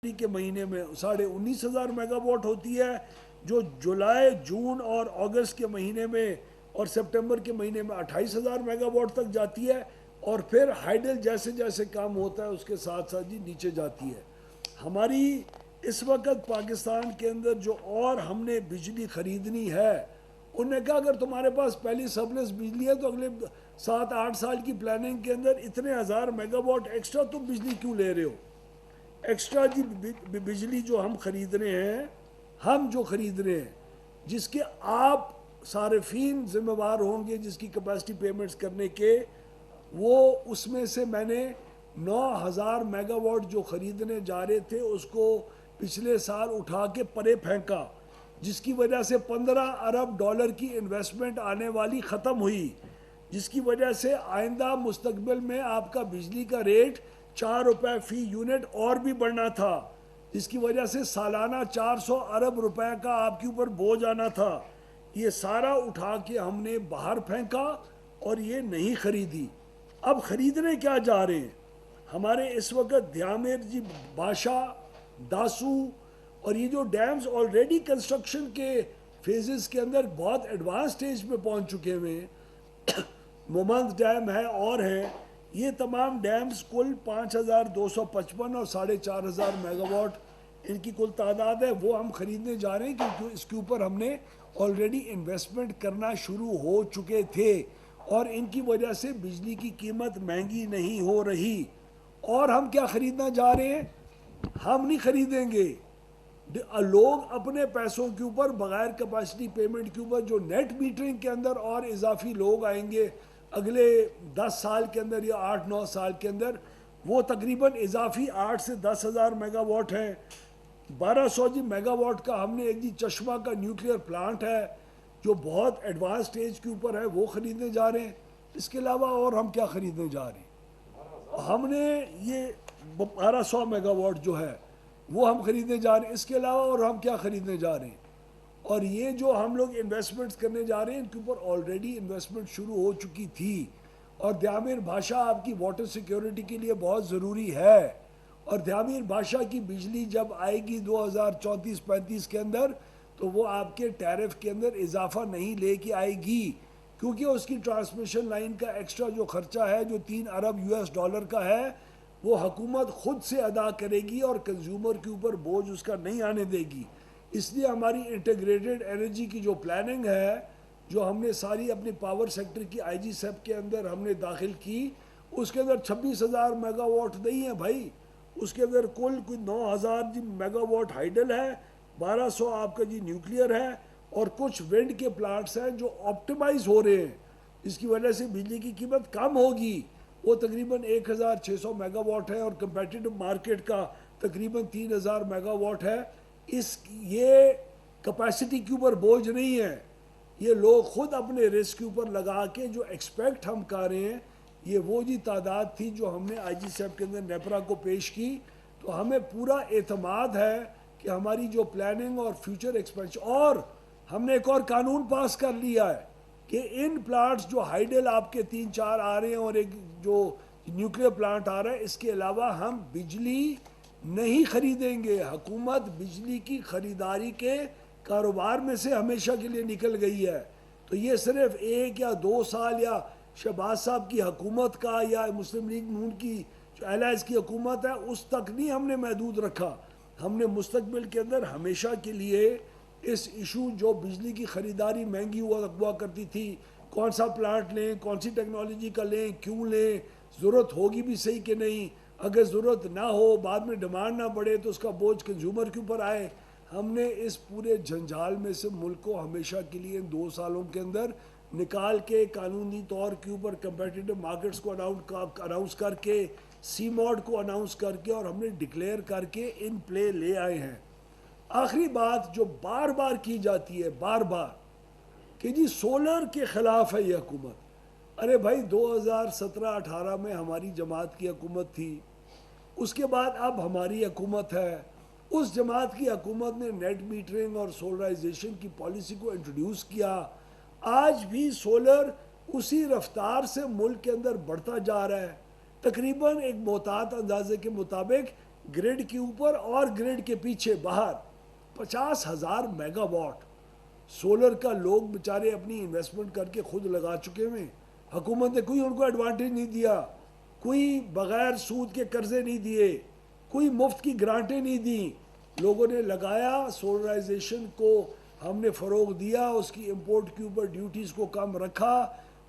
کے مہینے میں 19,500 میگا واٹ ہوتی ہے، جو جولائی جون اور اگست کے مہینے میں اور سپٹمبر کے مہینے میں 28,000 میگا واٹ تک جاتی ہے، اور پھر ہائیڈل جیسے جیسے کام ہوتا ہے اس کے ساتھ ساتھ جی نیچے جاتی ہے۔ ہماری اس وقت پاکستان کے اندر جو اور ہم نے بجلی خریدنی ہے، انہوں نے کہا اگر تمہارے پاس پہلی سرپلس بجلی ہے تو اگلے 7-8 سال کی پلاننگ کے اندر اتنے ہزار میگا واٹ ایکسٹرا تم بجلی کیوں لے رہے ہو؟ ایکسٹرا جی بجلی جو ہم خرید رہے ہیں، ہم جو خرید رہے ہیں، جس کے آپ صارفین ذمہ وار ہوں گے، جس کی کیپیسٹی پیمنٹس کرنے کے، وہ اس میں سے میں نے 9,000 میگا واٹ جو خریدنے جا رہے تھے اس کو پچھلے سال اٹھا کے پرے پھینکا، جس کی وجہ سے 15 ارب ڈالر کی انویسٹمنٹ آنے والی ختم ہوئی، جس کی وجہ سے آئندہ مستقبل میں آپ کا بجلی کا ریٹ 4 روپے فی یونٹ اور بھی بڑھنا تھا، جس کی وجہ سے سالانہ 400 ارب روپے کا آپ کے اوپر بوجھ آنا تھا۔ یہ سارا اٹھا کے ہم نے باہر پھینکا اور یہ نہیں خریدی۔ اب خریدنے کیا جا رہے ہیں؟ ہمارے اس وقت دھیامیر جی، باشا، داسو، اور یہ جو ڈیمز آلریڈی کنسٹرکشن کے فیزز کے اندر بہت ایڈوانس سٹیج پہ پہنچ چکے ہوئے ہیں، مومند ڈیم ہے اور ہیں، یہ تمام ڈیمز کل 5,255 اور 4,500 میگا واٹ ان کی کل تعداد ہے، وہ ہم خریدنے جا رہے ہیں کیونکہ اس کے اوپر ہم نے آلریڈی انویسٹمنٹ کرنا شروع ہو چکے تھے، اور ان کی وجہ سے بجلی کی قیمت مہنگی نہیں ہو رہی۔ اور ہم کیا خریدنا جا رہے ہیں؟ ہم نہیں خریدیں گے، لوگ اپنے پیسوں کے اوپر بغیر کیپیسٹی پیمنٹ کے اوپر جو نیٹ میٹرنگ کے اندر اور اضافی لوگ آئیں گے اگلے 10 سال کے اندر یا 8-9 سال کے اندر، وہ تقریباً اضافی 8 سے 10,000 میگا واٹ ہیں۔ 1,200 جی میگا واٹ کا ہم نے ایک جی چشمہ کا نیوکلیئر پلانٹ ہے جو بہت ایڈوانس سٹیج کے اوپر ہے، وہ خریدنے جا رہے ہیں۔ اس کے علاوہ اور ہم کیا خریدنے جا رہے ہیں؟ ہم نے یہ 1,200 میگا واٹ جو ہے وہ ہم خریدنے جا رہے ہیں۔ اس کے علاوہ اور ہم کیا خریدنے جا رہے ہیں؟ اور یہ جو ہم لوگ انویسٹمنٹس کرنے جا رہے ہیں ان کے اوپر آلریڈی انویسٹمنٹ شروع ہو چکی تھی، اور دھیامیر بھاشا آپ کی واٹر سیکیورٹی کے لیے بہت ضروری ہے، اور دھیامیر بھاشا کی بجلی جب آئے گی 2034-35 کے اندر تو وہ آپ کے ٹیرف کے اندر اضافہ نہیں لے کے آئے گی، کیونکہ اس کی ٹرانسمیشن لائن کا ایکسٹرا جو خرچہ ہے جو 3 ارب US ڈالر کا ہے وہ حکومت خود سے ادا کرے گی اور کنزیومر کے اوپر بوجھ اس کا نہیں آنے دے گی۔ اس لیے ہماری انٹیگریٹڈ انرجی کی جو پلاننگ ہے، جو ہم نے ساری اپنی پاور سیکٹر کی آئی جی سیپ کے اندر ہم نے داخل کی، اس کے اندر 26,000 میگا واٹ نہیں ہے بھائی، اس کے اندر کل کوئی 9,000 جی میگا واٹ ہائیڈل ہے، 1,200 آپ کا جی نیوکلیئر ہے، اور کچھ ونڈ کے پلانٹس ہیں جو آپٹیمائز ہو رہے ہیں، جس کی وجہ سے بجلی کی قیمت کم ہوگی، وہ تقریباً 1,600 میگا واٹ ہے، اور کمپیٹیٹو مارکیٹ کا تقریباً 3,000 میگا واٹ ہے۔ یہ کیپیسٹی کے اوپر بوجھ نہیں ہے، یہ لوگ خود اپنے رسک کے اوپر لگا کے جو ایکسپیکٹ ہم کر رہے ہیں، یہ وہ جی تعداد تھی جو ہم نے آئی جی سیپ کے اندر نیپرا کو پیش کی، تو ہمیں پورا اعتماد ہے کہ ہماری جو پلاننگ اور فیوچر ایکسپینشن، اور ہم نے ایک اور قانون پاس کر لیا ہے کہ ان پلانٹس جو ہائیڈل آپ کے 3-4 آ رہے ہیں اور ایک جو نیوکلیئر پلانٹ آ رہا ہے، اس کے علاوہ ہم بجلی نہیں خریدیں گے۔ حکومت بجلی کی خریداری کے کاروبار میں سے ہمیشہ کے لیے نکل گئی ہے، تو یہ صرف 1 یا 2 سال یا شہباز صاحب کی حکومت کا یا مسلم لیگ نون کی جو الائز کی حکومت ہے اس تک نہیں ہم نے محدود رکھا، ہم نے مستقبل کے اندر ہمیشہ کے لیے اس ایشو جو بجلی کی خریداری مہنگی ہوا کرتی تھی، کون سا پلانٹ لیں، کون سی ٹیکنالوجی کا لیں، کیوں لیں، ضرورت ہوگی بھی صحیح کہ نہیں، اگر ضرورت نہ ہو بعد میں ڈیمانڈ نہ بڑھے تو اس کا بوجھ کنزیومر کے اوپر آئے، ہم نے اس پورے جنجال میں سے ملک کو ہمیشہ کے لیے ان 2 سالوں کے اندر نکال کے قانونی طور کے اوپر کمپیٹیٹو مارکیٹس کو اناؤنس کر کے، سی موڈ کو اناؤنس کر کے، اور ہم نے ڈکلیئر کر کے ان پلے لے آئے ہیں۔ آخری بات جو بار بار کی جاتی ہے، بار بار، کہ جی سولر کے خلاف ہے یہ حکومت۔ ارے بھائی 2017-18 میں ہماری جماعت کی حکومت تھی، اس کے بعد اب ہماری حکومت ہے، اس جماعت کی حکومت نے نیٹ میٹرنگ اور سولرائزیشن کی پالیسی کو انٹروڈیوس کیا، آج بھی سولر اسی رفتار سے ملک کے اندر بڑھتا جا رہا ہے، تقریباً ایک محتاط اندازے کے مطابق گریڈ کے اوپر اور گریڈ کے پیچھے باہر 50,000 میگا واٹ سولر کا لوگ بیچارے اپنی انویسٹمنٹ کر کے خود لگا چکے ہوئے. حکومت نے کوئی ان کو ایڈوانٹیج نہیں دیا, کوئی بغیر سود کے قرضے نہیں دیے, کوئی مفت کی گرانٹیں نہیں دیں. لوگوں نے لگایا, سولرائزیشن کو ہم نے فروغ دیا, اس کی امپورٹ کے اوپر ڈیوٹیز کو کم رکھا,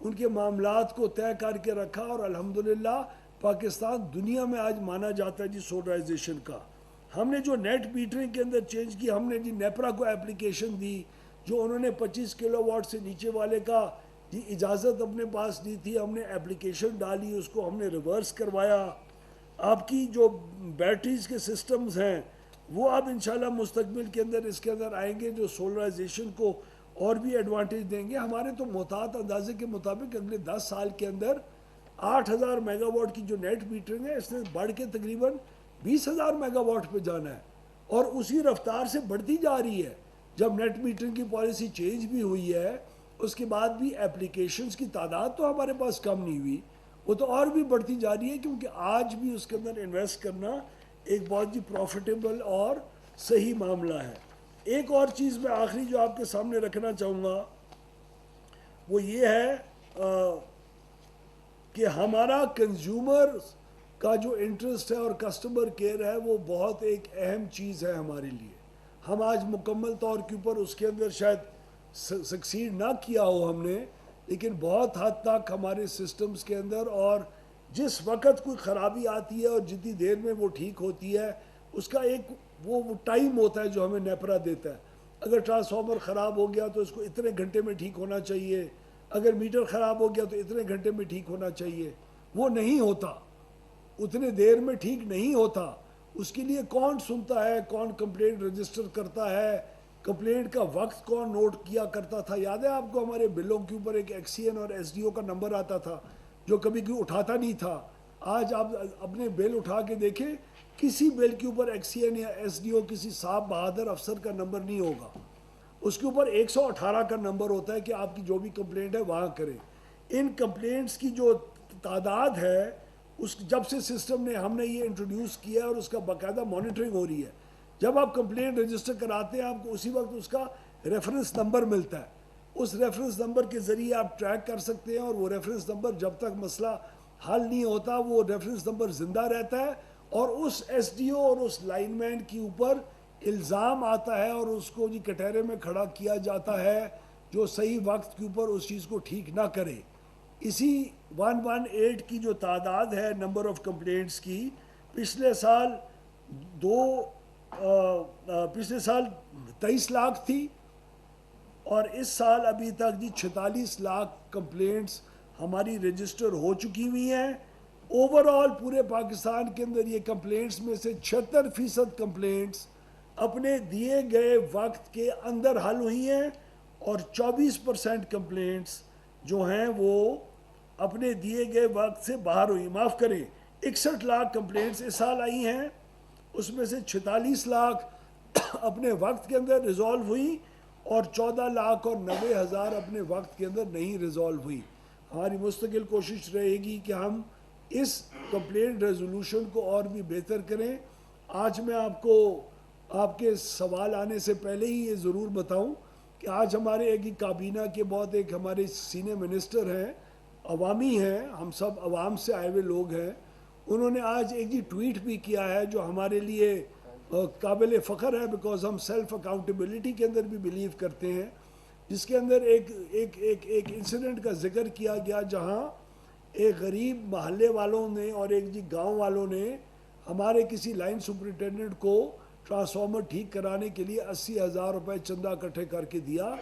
ان کے معاملات کو طے کر کے رکھا, اور الحمدللہ پاکستان دنیا میں آج مانا جاتا ہے جی سولرائزیشن کا. ہم نے جو نیٹ میٹرنگ کے اندر چینج کی, ہم نے جی نیپرا کو اپلیکیشن دی, جو انہوں نے 25 کلو واٹ سے نیچے والے کا جی اجازت اپنے پاس دی تھی, ہم نے اپلیکیشن ڈالی, اس کو ہم نے ریورس کروایا. آپ کی جو بیٹریز کے سسٹمز ہیں وہ اب انشاءاللہ مستقبل کے اندر اس کے اندر آئیں گے, جو سولرائزیشن کو اور بھی ایڈوانٹیج دیں گے. ہمارے تو محتاط اندازے کے مطابق اگلے 10 سال کے اندر 8,000 میگا واٹ کی جو نیٹ میٹرنگ ہے اس نے بڑھ کے تقریباً 20,000 میگا واٹ پہ جانا ہے, اور اسی رفتار سے بڑھتی جا رہی ہے. جب نیٹ میٹرنگ کی پالیسی چینج بھی ہوئی ہے, اس کے بعد بھی اپلیکیشنز کی تعداد تو ہمارے پاس کم نہیں ہوئی, وہ تو اور بھی بڑھتی جا رہی ہے, کیونکہ آج بھی اس کے اندر انویسٹ کرنا ایک بہت ہی پروفیٹیبل اور صحیح معاملہ ہے. ایک اور چیز میں آخری جو آپ کے سامنے رکھنا چاہوں گا وہ یہ ہے کہ ہمارا کنزیومر کا جو انٹرسٹ ہے اور کسٹمر کیئر ہے وہ بہت ایک اہم چیز ہے ہمارے لیے. ہم آج مکمل طور کے اوپر اس کے اندر شاید سکسیڈ نہ کیا ہو ہم نے, لیکن بہت حد تک ہمارے سسٹمز کے اندر, اور جس وقت کوئی خرابی آتی ہے اور جتنی دیر میں وہ ٹھیک ہوتی ہے اس کا ایک وہ ٹائم ہوتا ہے جو ہمیں نیپرا دیتا ہے. اگر ٹرانسفارمر خراب ہو گیا تو اس کو اتنے گھنٹے میں ٹھیک ہونا چاہیے, اگر میٹر خراب ہو گیا تو اتنے گھنٹے میں ٹھیک ہونا چاہیے. وہ نہیں ہوتا, اتنے دیر میں ٹھیک نہیں ہوتا. اس کے لیے کون سنتا ہے, کون کمپلینٹ رجسٹر کرتا ہے, کمپلینٹ کا وقت کون نوٹ کیا کرتا تھا. یاد ہے آپ کو ہمارے بلوں کے اوپر ایک ایکس سی این اور ایس ڈی او کا نمبر آتا تھا جو کبھی کوئی اٹھاتا نہیں تھا. آج آپ اپنے بل اٹھا کے دیکھیں, کسی بل کے اوپر ایکس سی این یا ایس ڈی او کسی صاحب بہادر افسر کا نمبر نہیں ہوگا. اس کے اوپر 118 کا نمبر ہوتا ہے کہ آپ کی جو بھی کمپلینٹ ہے وہاں کریں. ان کمپلینٹس کی جو تعداد ہے, اس جب سے سسٹم نے ہم نے یہ انٹروڈیوس کیا اور اس کا باقاعدہ مانیٹرنگ ہو رہی ہے, جب آپ کمپلینٹ رجسٹر کراتے ہیں آپ کو اسی وقت اس کا ریفرنس نمبر ملتا ہے. اس ریفرنس نمبر کے ذریعے آپ ٹریک کر سکتے ہیں, اور وہ ریفرنس نمبر جب تک مسئلہ حل نہیں ہوتا وہ ریفرنس نمبر زندہ رہتا ہے, اور اس ایس ڈی او اور اس لائن مین کے اوپر الزام آتا ہے اور اس کو جی کٹہرے میں کھڑا کیا جاتا ہے جو صحیح وقت کے اوپر اس چیز کو ٹھیک نہ کرے. اسی 118 کی جو تعداد ہے نمبر آف کمپلینٹس کی, پچھلے سال 23 لاکھ تھی, اور اس سال ابھی تک جی 46 لاکھ کمپلینٹس ہماری رجسٹر ہو چکی ہوئی ہیں. اوور آل پورے پاکستان کے اندر یہ کمپلینٹس میں سے 76% کمپلینٹس اپنے دیے گئے وقت کے اندر حل ہوئی ہیں, اور 24% کمپلینٹس جو ہیں وہ اپنے دیے گئے وقت سے باہر ہوئی. معاف کریں, 61 لاکھ کمپلینٹس اس سال آئی ہیں, اس میں سے 46 لاکھ اپنے وقت کے اندر ریزالو ہوئی, اور 14 لاکھ اور 90 ہزار اپنے وقت کے اندر نہیں ریزالو ہوئی. ہماری مستقل کوشش رہے گی کہ ہم اس کمپلینٹ ریزولوشن کو اور بھی بہتر کریں. آج میں آپ کو آپ کے سوال آنے سے پہلے ہی یہ ضرور بتاؤں کہ آج ہمارے ایک کابینہ کے بہت ایک ہمارے سینئر منسٹر ہیں, عوامی ہیں, ہم سب عوام سے آئے ہوئے لوگ ہیں. انہوں نے آج ایک ٹویٹ بھی کیا ہے جو ہمارے لیے قابل فخر ہے, بیکاز ہم سیلف اکاؤنٹیبلٹی کے اندر بھی بلیو کرتے ہیں, جس کے اندر ایک انسیڈنٹ کا ذکر کیا گیا جہاں ایک غریب محلے والوں نے اور ایک گاؤں والوں نے ہمارے کسی لائن سپرنٹینڈنٹ کو ٹرانسفارمر ٹھیک کرانے کے لیے 80,000 روپے چندہ اکٹھے کر کے دیا.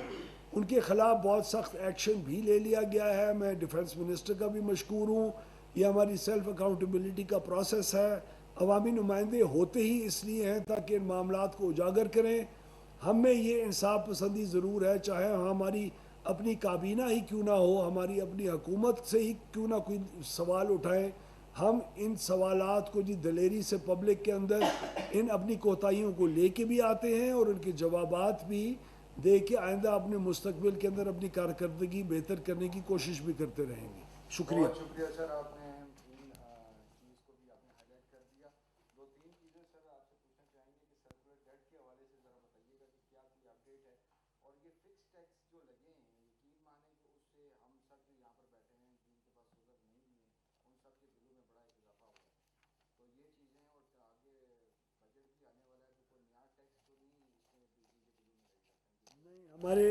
ان کے خلاف بہت سخت ایکشن بھی لے لیا گیا ہے. میں ڈیفنس منسٹر کا بھی مشکور ہوں. یہ ہماری سیلف اکاؤنٹیبلٹی کا پروسیس ہے. عوامی نمائندے ہوتے ہی اس لیے ہیں تاکہ ان معاملات کو اجاگر کریں. ہم میں یہ انصاف پسندی ضرور ہے, چاہے ہماری اپنی کابینہ ہی کیوں نہ ہو, ہماری اپنی حکومت سے ہی کیوں نہ کوئی سوال اٹھائیں, ہم ان سوالات کو دلیری سے پبلک کے اندر ان اپنی کوتاہیوں کو لے کے بھی آتے ہیں, اور ان کے جوابات بھی دے کے آئندہ اپنے مستقبل کے اندر اپنی کارکردگی بہتر کرنے کی کوشش بھی کرتے رہیں گے. شکریہ. بہت شکریہ سر, آپ نے تین چیز کو بھی آپ نے ہائی لائٹ کر دیا. دو تین چیزیں ریٹ ہے اور یہ فکس ٹیکس جو لگے ہیں یقین مانیں کہ اس سے ہم سب جو یہاں پر بیٹھے ہیں جن کے پاس سہولت نہیں بھی ہے ان سب کے دلوں میں بڑا ایک اضافہ ہوا ہے. تو یہ چیزیں اور آگے بجٹ بھی آنے والا ہے تو کوئی نیا ٹیکس تو نہیں اس میں بجلی کے بلوں میں لگے گا. نہیں، ہمارے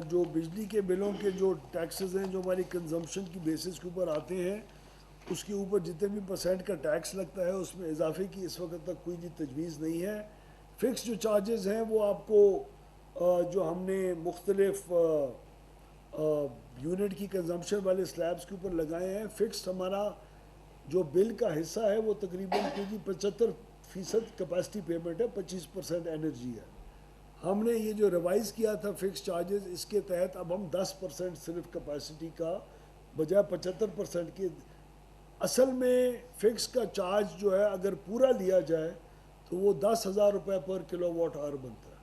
جو بجلی کے بلوں کے جو ٹیکسز ہیں جو ہماری کنزمپشن کی بیسس کے اوپر آتے ہیں اس کے اوپر جتنے بھی پرسنٹ کا ٹیکس لگتا ہے اس میں اضافے کی اس وقت تک کوئی تجویز نہیں ہے. فکس جو چارجز ہیں وہ آپ کو جو ہم نے مختلف یونٹ کی کنزمپشن والے سلیبس کے اوپر لگائے ہیں، فکس ہمارا جو بل کا حصہ ہے وہ تقریباً 75% کیپیسٹی پیمنٹ ہے، 25% انرجی ہے. ہم نے یہ جو ریوائز کیا تھا فکس چارجز، اس کے تحت اب ہم 10% صرف کیپیسٹی کا بجائے 75% کے. اصل میں فکس کا چارج جو ہے اگر پورا لیا جائے تو وہ 10,000 روپے پر کلو واٹ آور بنتا ہے.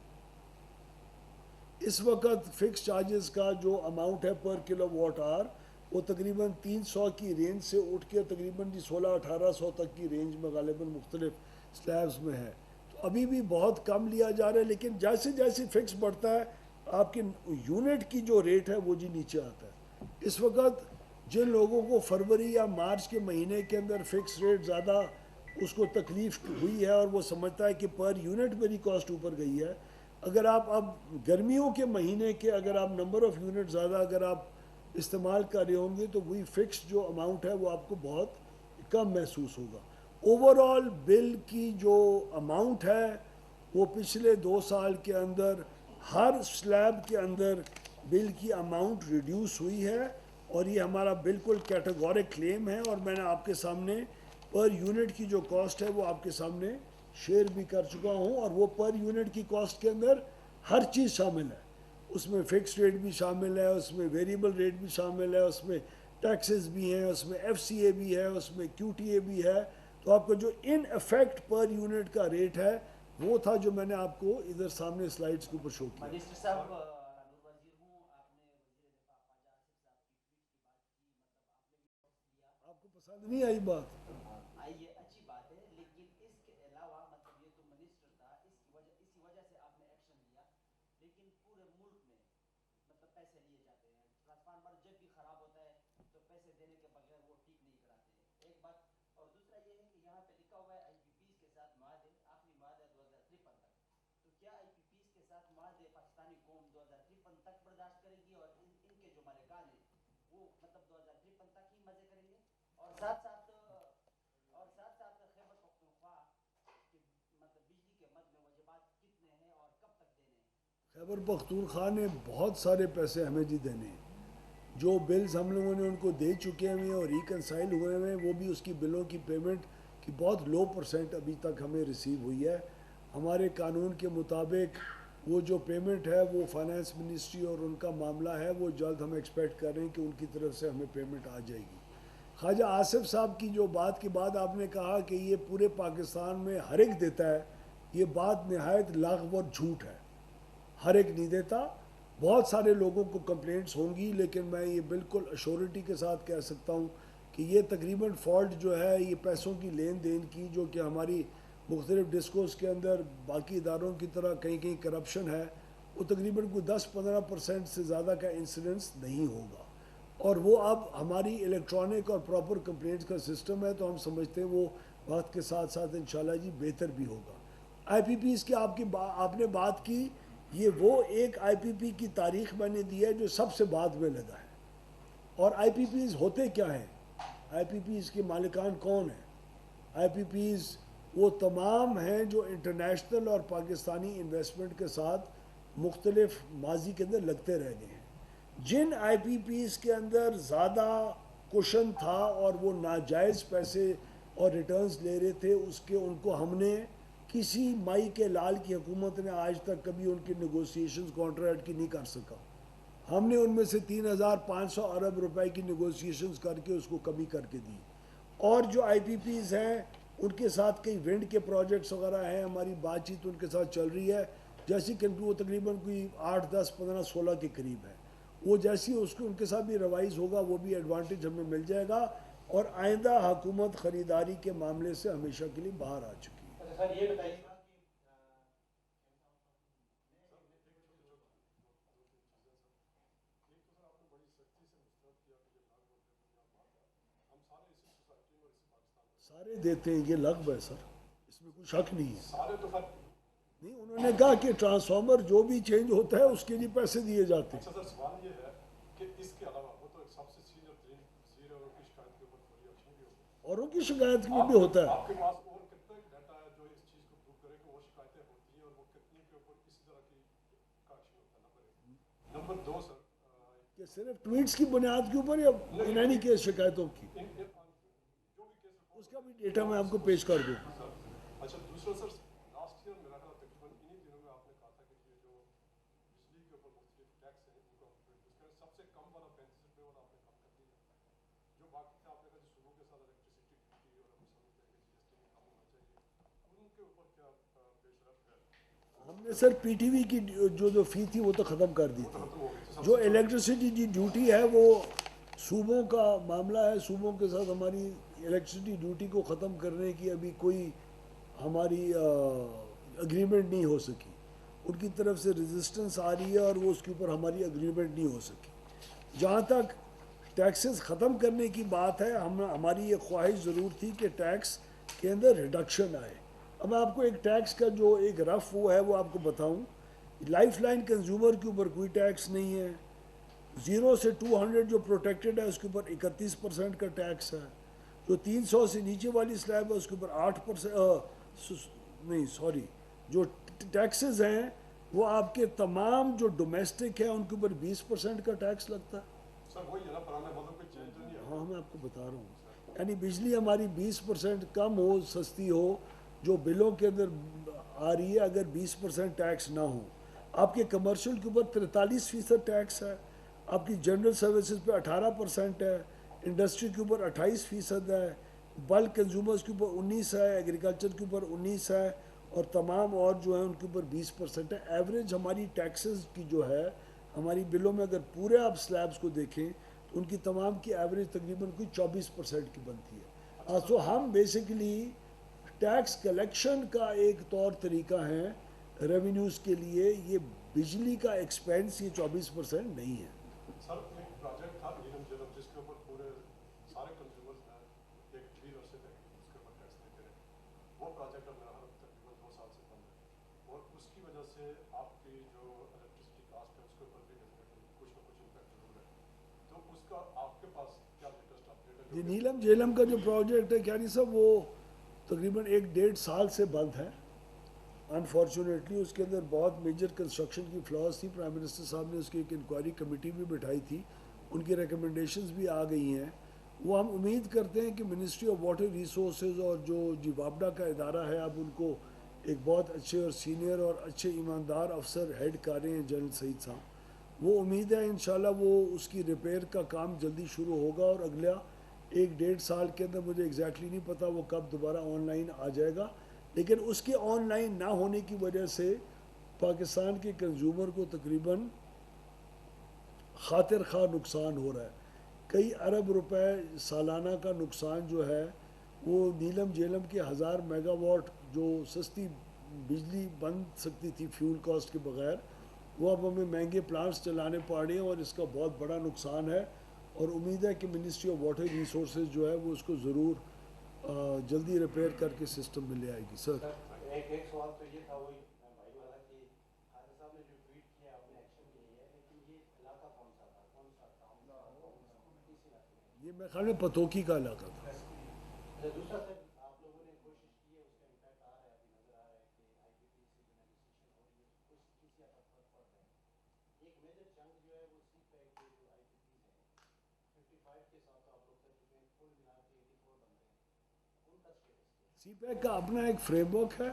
اس وقت فکس چارجز کا جو اماؤنٹ ہے پر کلو واٹ آور وہ تقریباً 300 کی رینج سے اٹھ کے تقریباً 1600-1800 تک کی رینج میں غالباً مختلف سلیبز میں ہے. تو ابھی بھی بہت کم لیا جا رہا ہے، لیکن جیسے جیسے فکس بڑھتا ہے آپ کی یونٹ کی جو ریٹ ہے وہ نیچے آتا ہے. اس وقت جن لوگوں کو فروری یا مارچ کے مہینے کے اندر فکس ریٹ زیادہ اس کو تکلیف ہوئی ہے اور وہ سمجھتا ہے کہ پر یونٹ میری کاسٹ اوپر گئی ہے، اگر آپ اب گرمیوں کے مہینے کے اگر آپ نمبر آف یونٹ زیادہ اگر آپ استعمال کر رہے ہوں گے تو وہی فکس جو اماؤنٹ ہے وہ آپ کو بہت کم محسوس ہوگا. اوور آل بل کی جو اماؤنٹ ہے وہ پچھلے 2 سال کے اندر ہر سلیب کے اندر بل کی اماؤنٹ ریڈیوس ہوئی ہے، اور یہ ہمارا بالکل کیٹیگورک کلیم ہے. اور میں نے آپ کے سامنے پر یونٹ کی جو کاسٹ ہے وہ آپ کے سامنے شیئر بھی کر چکا ہوں، اور وہ پر یونٹ کی کاسٹ کے اندر ہر چیز شامل ہے. اس میں فکس ریٹ بھی شامل ہے، اس میں ویریبل ریٹ بھی شامل ہے، اس میں ٹیکسز بھی ہیں، اس میں ایف سی اے بھی ہے، اس میں کیو ٹی اے بھی ہے. تو آپ کا جو ان افیکٹ پر یونٹ کا ریٹ ہے وہ تھا جو میں نے آپ کو ادھر سامنے سلائیڈز کے اوپر شو کیا. منسٹر صاحب نور وزیر ہوں، آپ نے وزیر دفاع خواجہ آصف صاحب کی ٹویٹ کی بات کی، مطلب آپ نے بھی نوٹس لیا. آپ کو پسند نہیں آئی بات؟ آئیے اچھی بات ہے، لیکن اس کے علاوہ مطلب یہ تو منسٹر تھا، اسی وجہ سے آپ نے ایکشن لیا. لیکن پورے ملک میں مطلب پیسے لیے جاتے ہیں، ٹرانسفارمر جب بھی خراب ہوتا ہے تو پیسے دینے کے بغیر وہ ٹھیک نہیں کراتے ہیں. ایک بات. اور دوسرا یہ ہے کہ یہاں پہ لکھا ہوا ہے آئی پی پیز کے ساتھ معاہدے، آخری معاہدہ 2053 تک. تو کیا آئی پی پیز کے ساتھ معاہدے پاکستانی قوم 2053 تک برداشت کرے گی، اور ان کے جو مالکان ہیں وہ مطلب 2053 تک ہی مزے کریں گے؟ اور ساتھ ساتھ خیبر پختونخوا کہ مطلب بجلی کے مد میں واجبات کتنے ہیں اور کب تک دینے ہیں؟ خیبر پختونخوا نے بہت سارے پیسے ہمیں جی دینے ہیں. جو بلز ہم لوگوں نے ان کو دے چکے ہیں اور ریکنسائل ہوئے ہیں وہ بھی اس کی بلوں کی پیمنٹ کی بہت لو پرسنٹ ابھی تک ہمیں ریسیو ہوئی ہے. ہمارے قانون کے مطابق وہ جو پیمنٹ ہے وہ فائنانس منسٹری اور ان کا معاملہ ہے، وہ جلد ہم ایکسپیکٹ کر رہے ہیں کہ ان کی طرف سے ہمیں پیمنٹ آ جائے گی. خواجہ آصف صاحب کی جو بات کے بعد آپ نے کہا کہ یہ پورے پاکستان میں ہر ایک دیتا ہے، یہ بات نہایت لاغو اور جھوٹ ہے. ہر ایک نہیں دیتا. بہت سارے لوگوں کو کمپلینٹس ہوں گی، لیکن میں یہ بالکل ایشورٹی کے ساتھ کہہ سکتا ہوں کہ یہ تقریباً فالٹ جو ہے یہ پیسوں کی لین دین کی، جو کہ ہماری مختلف ڈسکوز کے اندر باقی اداروں کی طرح کہیں کہیں کرپشن ہے، وہ تقریباً کوئی 10-15% سے زیادہ کا انسیڈنس نہیں ہوگا. اور وہ اب ہماری الیکٹرانک اور پراپر کمپلینٹس کا سسٹم ہے، تو ہم سمجھتے ہیں وہ وقت کے ساتھ ساتھ انشاءاللہ جی بہتر بھی ہوگا. آئی پی پیز کی آپ نے بات کی، یہ وہ ایک آئی پی پی کی تاریخ میں نے دی ہے جو سب سے بعد میں لگا ہے. اور آئی پی پیز ہوتے کیا ہیں؟ آئی پی پیز کے مالکان کون ہیں؟ آئی پی پیز وہ تمام ہیں جو انٹرنیشنل اور پاکستانی انویسٹمنٹ کے ساتھ مختلف ماضی کے اندر لگتے رہ گئے ہیں. جن آئی پی پیز کے اندر زیادہ کوشن تھا اور وہ ناجائز پیسے اور ریٹرنز لے رہے تھے، ان کو ہم نے کسی مائی کے لال کی حکومت نے آج تک کبھی ان کی نیگوسیشنز کانٹریکٹ کی نہیں کر سکا. ہم نے ان میں سے 3,500 ارب روپے کی نیگوسیشنز کر کے اس کو کمی کر کے دی. اور جو آئی پی پیز ہیں ان کے ساتھ کئی ونڈ کے پروجیکٹس وغیرہ ہیں، ہماری بات چیت ان کے ساتھ چل رہی ہے. جیسی کہ وہ تقریباً کوئی 8, 10, 15, 16 کے قریب ہے. وہ جیسی اس کو ان کے ساتھ بھی ریوائز ہوگا وہ بھی ایڈوانٹیج ہمیں مل جائے گا. اور آئندہ حکومت خریداری کے معاملے سے ہمیشہ کے لیے باہر آ چکی ہے. سر یہ بتائیے گا کہ سارے دیتے ہیں، یہ لغو ہے سر، اس میں کوئی شک نہیں ہے. سارے تو خیر نہیں، انہوں نے کہا کہ ٹرانسفارمر جو بھی چینج ہوتا ہے اس کے لیے پیسے دیے جاتے ہیں. اچھا سر، سوال یہ ہے کہ اس کے علاوہ وہ تو سب سے سینئر ترین وزیر اور ان کی شکایت کے اوپر فوری ایکشن بھی ہوگا. اوروں کی شکایت میں بھی ہوتا ہے. آپ کے پاس اور کتنا ڈیٹا ہے جو اس چیز کو پروو کرے کہ وہ شکایتیں ہوتی ہیں اور وہ کتنی کے اوپر کسی طرح کی کا ایکشن ہوتا ہے؟ نمبر 2 سر، کہ صرف ٹویٹس کی بنیاد کے اوپر یا ان اینی کیس شکایتوں کی، جو بھی کیس اس کا بھی ڈیٹا میں آپ کو پیش کر دوں. اچھا دوسرا سر، لاسٹ ایئر میرا خیال تقریباً انہی دنوں میں آپ نے کہا تھا کہ یہ جو بجلی کے اوپر مختلف ٹیکس ہیں ان کو اس کا سب سے کم والا 35 روپے والا آپ نے کم کر دیا. جو باقی تھا آپ نے کہا صوبوں کے ساتھ الیکٹریسٹی ڈیوٹی اور ہم سمجھتے ہیں کہ جی ایس ٹی بھی کم ہونا چاہیے، ان کے اوپر کیا پیش رفت ہے؟ ہم نے سر پی ٹی وی کی جو فی تھی وہ تو ختم کر دی تھی. جو الیکٹریسٹی کی ڈیوٹی ہے وہ صوبوں کا معاملہ ہے، صوبوں کے ساتھ ہماری الیکٹریسٹی ڈیوٹی کو ختم کرنے کی ابھی کوئی ہماری اگریمنٹ نہیں ہو سکی. ان کی طرف سے ریزسٹنس آ رہی ہے اور وہ اس کے اوپر ہماری اگریمنٹ نہیں ہو سکی. جہاں تک ٹیکسز ختم کرنے کی بات ہے، ہماری یہ خواہش ضرور تھی کہ ٹیکس کے اندر ریڈکشن آئے. اب میں آپ کو ایک ٹیکس کا جو ایک رف وہ ہے وہ آپ کو بتاؤں. لائف لائن کنزیومر کے اوپر کوئی ٹیکس نہیں ہے. 0 سے 200 جو پروٹیکٹڈ ہے اس کے اوپر 31% کا ٹیکس ہے. جو 300 سے نیچے والی سلیب ہے اس کے اوپر 8%، نہیں سوری، جو ٹیکسز ہیں وہ آپ کے تمام جو ڈومیسٹک ہیں ان کے اوپر 20% کا ٹیکس لگتا ہے. سر وہی ہے نا، پرانے مدد کوئی چینج تو نہیں ہے. ہاں میں آپ کو بتا رہا ہوں، یعنی بجلی ہماری 20% کم ہو، سستی ہو، جو بلوں کے اندر آ رہی ہے، اگر 20% ٹیکس نہ ہو. آپ کے کمرشل کے اوپر 43% ٹیکس ہے، آپ کی جنرل سروسز پہ 18% ہے، انڈسٹری کے اوپر 28% ہے، بلک کنزیومرز کے اوپر 19 ہے، ایگریکلچر کے اوپر 19 ہے، اور تمام اور جو ہیں ان کے اوپر 20% ہے. ایوریج ہماری ٹیکسز کی جو ہے ہماری بلوں میں اگر پورے آپ سلیبز کو دیکھیں تو ان کی تمام کی ایوریج تقریباً کوئی 24% کی بنتی ہے. سو ہم بیسیکلی ٹیکس کلیکشن کا ایک طور طریقہ ہے ریونیوز کے لیے. یہ بجلی کا ایکسپینس یہ 24% نہیں ہے. سر ایک پروجیکٹ تھا نیلم جلم جس کے اوپر پورے سارے کنزیومرز ہیں ایک طویل عرصے تک اس کے اوپر ٹیکس دیتے رہے. وہ پروجیکٹ اب میرا تقریباً 2 سال سے بند ہے اور اس کی وجہ سے آپ کی جو الیکٹریسٹی کاسٹ ہے اس کے اوپر بھی کچھ نہ کچھ امپیکٹ ضرور ہے. تو اس کا آپ کے پاس کیا لیٹسٹ اپڈیٹ ہے؟ یہ نیلم جیلم کا جو پروجیکٹ ہے کیانی صاحب وہ تقریباً 1.5 سال سے بند ہے. انفارچونیٹلی اس کے اندر بہت میجر کنسٹرکشن کی فلاز تھی. پرائم منسٹر صاحب نے اس کی ایک انکوائری کمیٹی بھی بٹھائی تھی، ان کی ریکمنڈیشنز بھی آ گئی ہیں. وہ ہم امید کرتے ہیں کہ منسٹری آف واٹر ریسورسز اور جو وابڈا کا ادارہ ہے اب ان کو ایک بہت اچھے اور سینئر اور اچھے ایماندار افسر ہیڈ کر رہے ہیں جنرل سعید صاحب. وہ امید ہے انشاءاللہ وہ اس کی ریپیئر کا کام جلدی شروع ہوگا اور اگلا 1.5 سال کے اندر مجھے ایگزیکٹلی نہیں پتا وہ کب دوبارہ آن لائن آ جائے گا. لیکن اس کے آن لائن نہ ہونے کی وجہ سے پاکستان کے کنزیومر کو تقریباً خاطر خواہ نقصان ہو رہا ہے. کئی ارب روپے سالانہ کا نقصان جو ہے وہ نیلم جیلم کے 1000 میگا واٹ جو سستی بجلی بن سکتی تھی فیول کاسٹ کے بغیر، وہ اب ہمیں مہنگے پلانٹس چلانے پڑ رہے ہیں اور اس کا بہت بڑا نقصان ہے. اور امید ہے کہ منسٹری آف واٹر ریسورسز جو ہے وہ اس کو ضرور جلدی ریپیئر کر کے سسٹم میں لے آئے گی. سر ایک سوال تو یہ تھا وہی بھائی والا کہ خالد صاحب نے جو ٹویٹ کیا آپ نے ایکشن کے لیے، لیکن یہ علاقہ کون سا تھا، کون سا ٹاؤن، کس علاقے میں؟ یہ میرے خیال میں پتوکی کا علاقہ تھا. دوسرا سر آپ لوگوں نے کوشش کی ہے، اس کا امپیکٹ آ رہا ہے، ابھی نظر آ رہا ہے کہ آئی پی پی سے جو نیگوسیشن ہو رہی ہے کچھ کسی حد تک فرق پڑ رہا ہے. ایک میجر چنک جو ہے وہ سی پیک کے جو آئی پی پیز ہیں 55 کے ساتھ آپ لوگ کر چکے ہیں، کل ملا کے 84 بن رہے ہیں، ان کا اسٹیٹس کیا ہے؟ سی پیک کا اپنا ایک فریم ورک ہے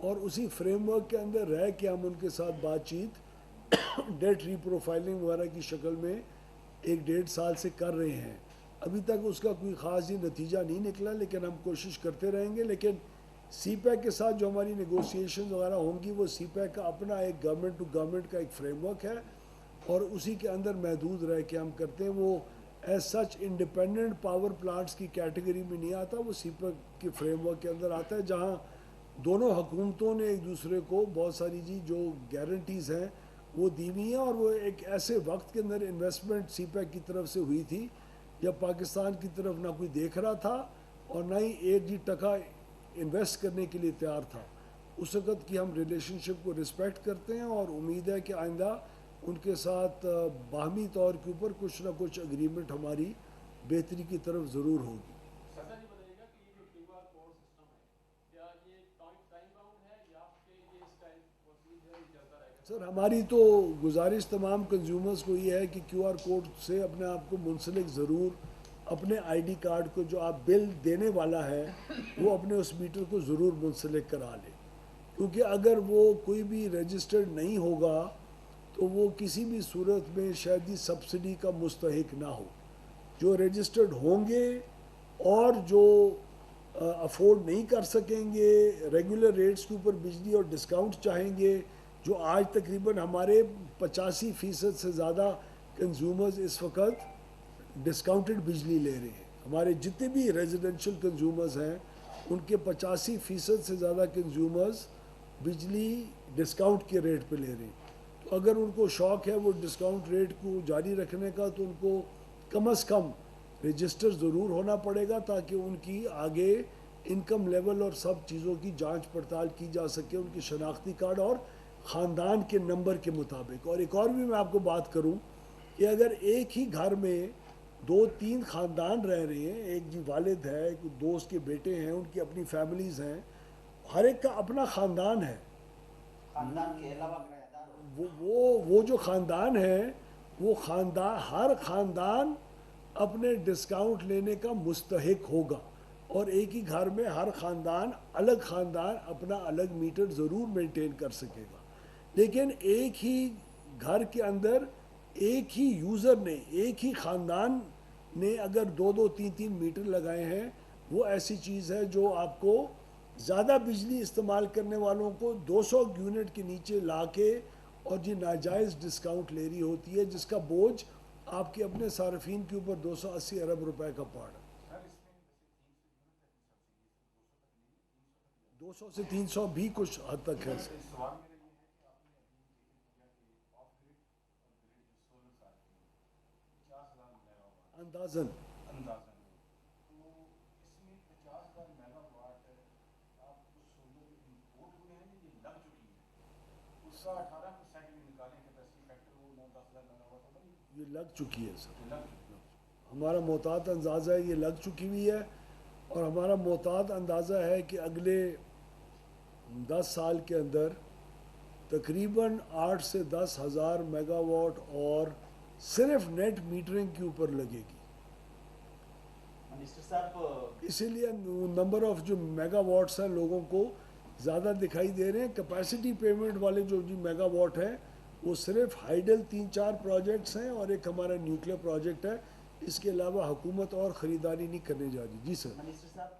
اور اسی فریم ورک کے اندر رہ کے ہم ان کے ساتھ بات چیت ڈیٹ ری پروفائلنگ وغیرہ کی شکل میں 1.5 سال سے کر رہے ہیں. ابھی تک اس کا کوئی خاص نتیجہ نہیں نکلا لیکن ہم کوشش کرتے رہیں گے. لیکن سی پیک کے ساتھ جو ہماری نیگوسیشن وغیرہ ہوں گی وہ سی پیک کا اپنا ایک گورنمنٹ ٹو گورنمنٹ کا ایک فریم ورک ہے اور اسی کے اندر محدود رہ کے ہم کرتے ہیں. وہ as such independent power plants کی کیٹیگری میں نہیں آتا، وہ سی پیک کے فریم ورک کے اندر آتا ہے جہاں دونوں حکومتوں نے ایک دوسرے کو بہت ساری جو گارنٹیز ہیں وہ دی ہوئی ہیں. اور وہ ایک ایسے وقت کے اندر انویسٹمنٹ سی پیک کی طرف سے ہوئی تھی جب پاکستان کی طرف نہ کوئی دیکھ رہا تھا اور نہ ہی ایک جی ٹکا انویسٹ کرنے کے لیے تیار تھا. اس وقت کی ہم ریلیشن شپ کو رسپیکٹ کرتے ہیں اور امید ہے کہ آئندہ ان کے ساتھ باہمی طور کے اوپر کچھ نہ کچھ اگریمنٹ ہماری بہتری کی طرف ضرور ہوگی. ایسا نہیں بتائیے گا کہ یہ جو کیو آر کوڈ سسٹم ہے کیا یہ ٹائم باؤنڈ ہے یا کہ یہ اس ٹائم پروسیجر ہی چلتا رہے گا؟ سر ہماری تو گزارش تمام کنزیومرز کو یہ ہے کہ کیو آر کوڈ سے اپنے آپ کو منسلک ضرور اپنے آئی ڈی کارڈ کو جو آپ بل دینے والا ہے وہ اپنے اس میٹر کو ضرور منسلک کرا لے، کیونکہ اگر وہ کوئی بھی رجسٹرڈ نہیں ہوگا تو وہ کسی بھی صورت میں شاید ہی سبسڈی کا مستحق نہ ہو. جو رجسٹرڈ ہوں گے اور جو افورڈ نہیں کر سکیں گے ریگولر ریٹس کے اوپر بجلی اور ڈسکاؤنٹ چاہیں گے، جو آج تقریباً ہمارے 85% سے زیادہ کنزیومرز اس وقت ڈسکاؤنٹڈ بجلی لے رہے ہیں. ہمارے جتنے بھی ریزیڈنشل کنزیومرز ہیں ان کے 85% سے زیادہ کنزیومرز بجلی ڈسکاؤنٹ کے ریٹ پہ لے رہے ہیں. تو اگر ان کو شوق ہے وہ ڈسکاؤنٹ ریٹ کو جاری رکھنے کا تو ان کو کم از کم رجسٹر ضرور ہونا پڑے گا تاکہ ان کی آگے انکم لیول اور سب چیزوں کی جانچ پڑتال کی جا سکے ان کی شناختی کارڈ اور خاندان کے نمبر کے مطابق. اور ایک اور بھی میں آپ کو بات کروں کہ اگر ایک ہی گھر میں 2-3 خاندان رہ رہے ہیں، ایک جی والد ہے، ایک دوست کے بیٹے ہیں، ان کی اپنی فیملیز ہیں، ہر ایک کا اپنا خاندان ہے. خاندان کے علاوہ کرایہ دار وہ جو خاندان ہے وہ ہر خاندان اپنے ڈسکاؤنٹ لینے کا مستحق ہوگا اور ایک ہی گھر میں ہر خاندان اپنا الگ میٹر ضرور مینٹین کر سکے گا. لیکن ایک ہی گھر کے اندر ایک ہی یوزر نے، ایک ہی خاندان نے اگر 2-3 میٹر لگائے ہیں وہ ایسی چیز ہے جو آپ کو زیادہ بجلی استعمال کرنے والوں کو 200 یونٹ کے نیچے لا کے اور جی ناجائز ڈسکاؤنٹ لے رہی ہوتی ہے، جس کا بوجھ آپ کے اپنے صارفین کے اوپر 280 ارب روپے کا پڑ. 200 سے 300 بھی کچھ حد تک ہے. سوال میرا یہ ہے کہ آپ نے ابھی ذکر کیا کہ آف گریڈ اور گریڈ جو سولر آتی ہیں 50,000 میگا واٹ اندازاً تو اس میں 50,000 میگا واٹ آپ کو سولر امپورٹ ہوئے ہیں یہ لگ چکی ہے، اس کا 18% بھی نکالیں کیپیسٹی فیکٹر وہ 9-10,000 میگا واٹ ہوگا. یہ لگ چکی ہے سر. یہ لگ چکی ہے. ہمارا محتاط اندازہ ہے یہ لگ چکی ہوئی ہے اور ہمارا محتاط اندازہ ہے کہ اگلے 10 سال کے اندر تقریباً 8 سے 10 ہزار میگا واٹ اور صرف نیٹ میٹرنگ کے اوپر لگے گی. منسٹر صاحب اسی لیے نمبر آف جو میگا واٹس ہیں لوگوں کو زیادہ دکھائی دے رہے ہیں. کیپیسٹی پیمنٹ والے جو میگا واٹ ہیں وہ صرف ہائیڈل 3-4 پروجیکٹس ہیں اور ایک ہمارا نیوکلیر پروجیکٹ ہے. اس کے علاوہ حکومت اور خریداری نہیں کرنے جا رہی. جی سر. منسٹر صاحب